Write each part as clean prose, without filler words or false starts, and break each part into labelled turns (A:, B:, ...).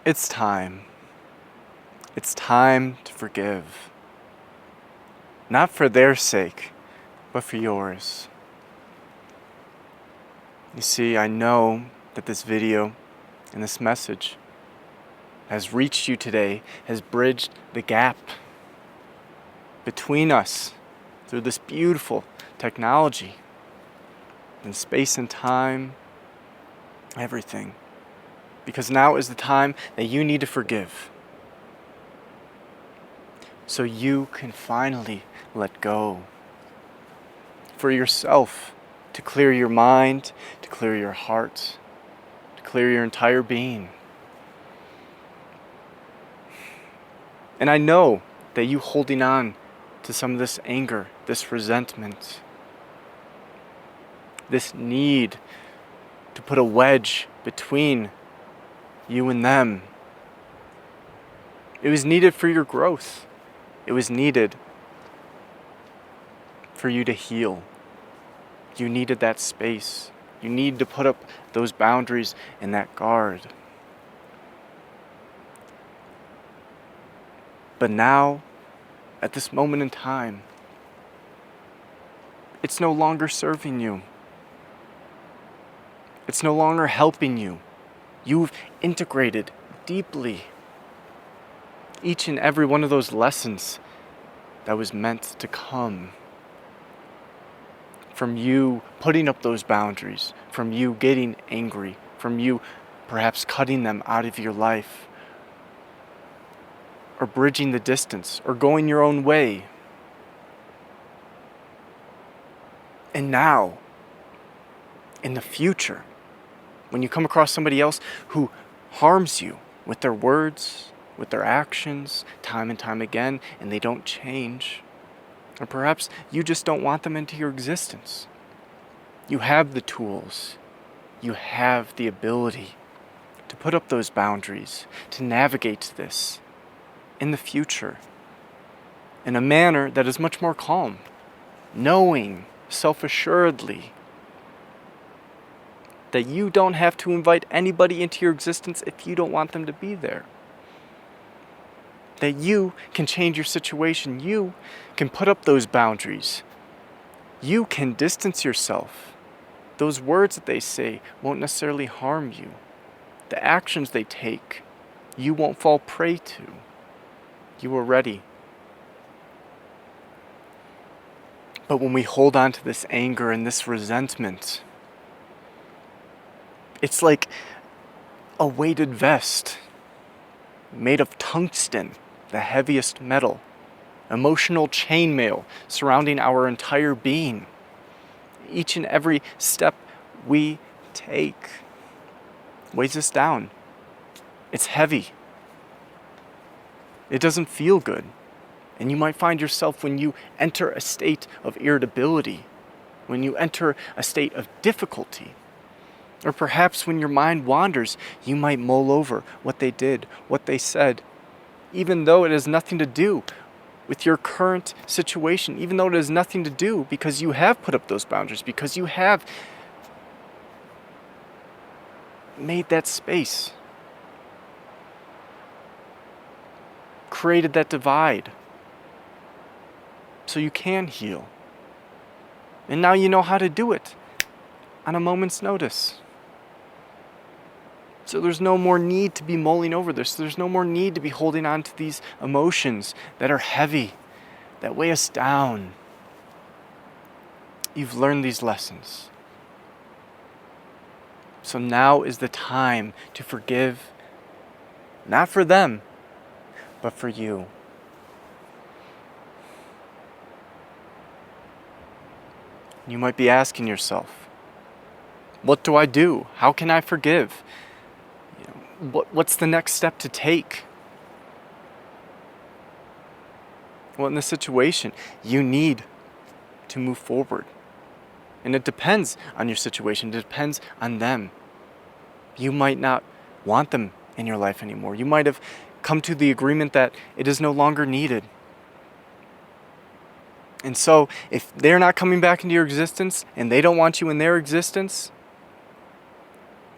A: It's time. It's time to forgive. Not for their sake, but for yours. You see, I know that this video and this message has reached you today, has bridged the gap between us through this beautiful technology and space and time, everything. Because now is the time that you need to forgive. So you can finally let go. For yourself, to clear your mind, to clear your heart, to clear your entire being. And I know that you holding on to some of this anger, this resentment, this need to put a wedge between you and them. It was needed for your growth. It was needed for you to heal. You needed that space. You need to put up those boundaries and that guard. But now, at this moment in time, it's no longer serving you. It's no longer helping you. You've integrated deeply each and every one of those lessons that was meant to come from you putting up those boundaries, from you getting angry, from you perhaps cutting them out of your life, or bridging the distance, or going your own way. And now, in the future, when you come across somebody else who harms you with their words, with their actions, time and time again, and they don't change, or perhaps you just don't want them into your existence, you have the tools, you have the ability to put up those boundaries, to navigate this in the future in a manner that is much more calm, knowing self-assuredly that you don't have to invite anybody into your existence if you don't want them to be there. That you can change your situation. You can put up those boundaries. You can distance yourself. Those words that they say won't necessarily harm you. The actions they take, you won't fall prey to. You are ready. But when we hold on to this anger and this resentment, it's like a weighted vest made of tungsten, the heaviest metal, emotional chainmail surrounding our entire being. Each and every step we take weighs us down. It's heavy. It doesn't feel good. And you might find yourself, when you enter a state of irritability, when you enter a state of difficulty, or perhaps when your mind wanders, you might mull over what they did, what they said, even though it has nothing to do with your current situation, even though it has nothing to do because you have put up those boundaries, because you have made that space, created that divide, so you can heal. And now you know how to do it on a moment's notice. So there's no more need to be mulling over this. There's no more need to be holding on to these emotions that are heavy, that weigh us down. You've learned these lessons. So now is the time to forgive, not for them, but for you. You might be asking yourself, what do I do? How can I forgive? What's the next step to take? Well, in this situation, you need to move forward. And it depends on your situation. It depends on them. You might not want them in your life anymore. You might have come to the agreement that it is no longer needed. And so, if they're not coming back into your existence and they don't want you in their existence,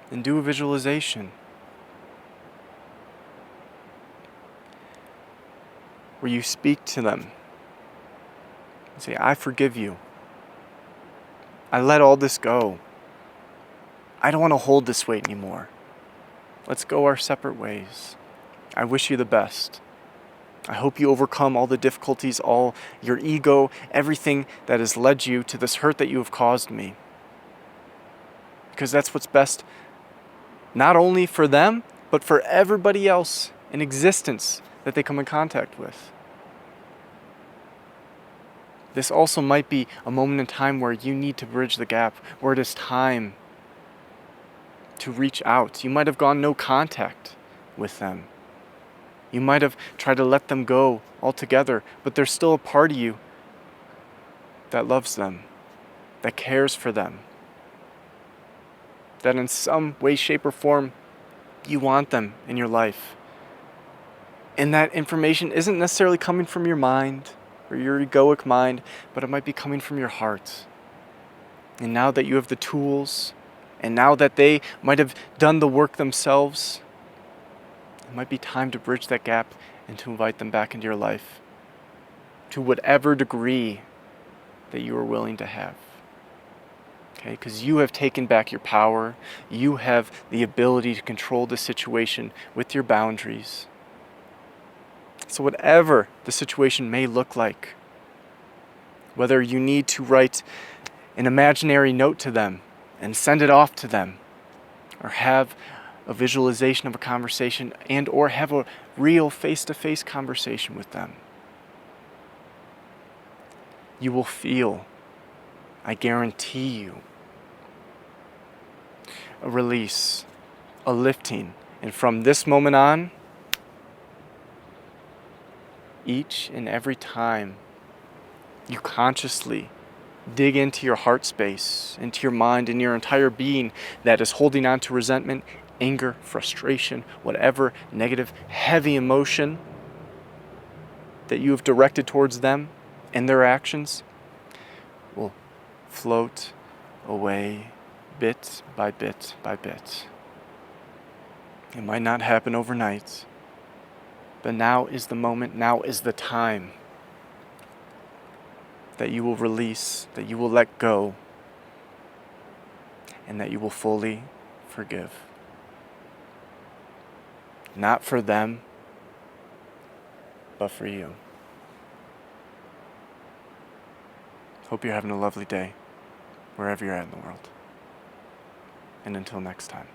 A: then do a visualization. where you speak to them and say, I forgive you. I let all this go. I don't want to hold this weight anymore. Let's go our separate ways. I wish you the best. I hope you overcome all the difficulties, all your ego, everything that has led you to this hurt that you have caused me. Because that's what's best, not only for them, but for everybody else in existence that they come in contact with. This also might be a moment in time where you need to bridge the gap, where it is time to reach out. You might have gone no contact with them. You might have tried to let them go altogether, but there's still a part of you that loves them, that cares for them, that in some way, shape, or form, you want them in your life. And that information isn't necessarily coming from your mind or your egoic mind, but it might be coming from your heart. And now that you have the tools, and now that they might have done the work themselves, it might be time to bridge that gap and to invite them back into your life to whatever degree that you are willing to have. Okay, because you have taken back your power. You have the ability to control the situation with your boundaries. So whatever the situation may look like, whether you need to write an imaginary note to them and send it off to them, or have a visualization of a conversation and or have a real face-to-face conversation with them, you will feel, I guarantee you, a release, a lifting. And from this moment on, each and every time you consciously dig into your heart space, into your mind, and your entire being that is holding on to resentment, anger, frustration, whatever negative, heavy emotion that you have directed towards them and their actions, will float away bit by bit by bit. It might not happen overnight, but now is the moment, now is the time that you will release, that you will let go, and that you will fully forgive. Not for them, but for you. Hope you're having a lovely day, wherever you're at in the world. And until next time.